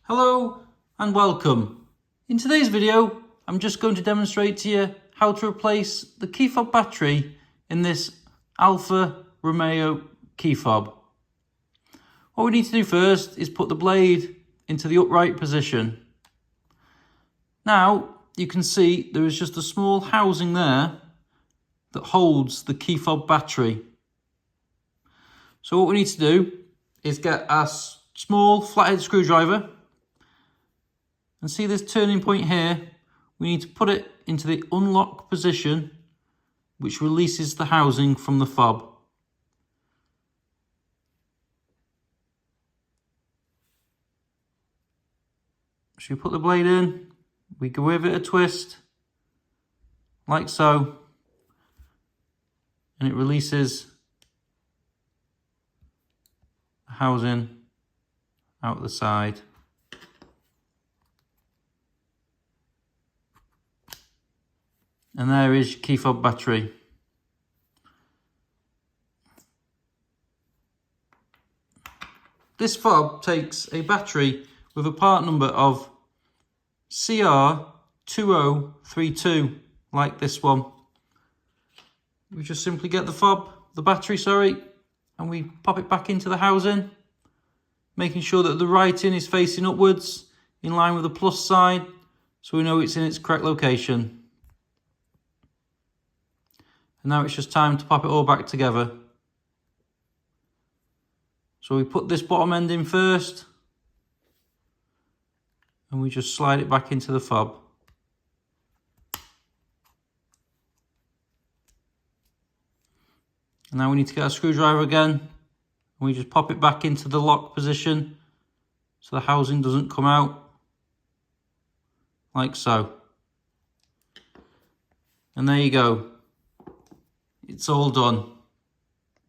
Hello and welcome. In today's video, I'm just going to demonstrate to you how to replace the key fob battery in this Alfa Romeo key fob. What we need to do first is put the blade into the upright position. Now you can see there is just a small housing there that holds the key fob battery. So what we need to do is get a small flathead screwdriver. And see this turning point here? We need to put it into the unlock position, which releases the housing from the fob. So you put the blade in, we give it a twist, like so, and it releases the housing out the side. And there is your key fob battery. This fob takes a battery with a part number of CR2032, like this one. We just simply get the battery, and we pop it back into the housing, making sure that the writing is facing upwards, in line with the plus side, so we know it's in its correct location. And now it's just time to pop it all back together. So we put this bottom end in first, and we just slide it back into the fob. And now we need to get a screwdriver again, and we just pop it back into the lock position so the housing doesn't come out, like so. And there you go. It's all done.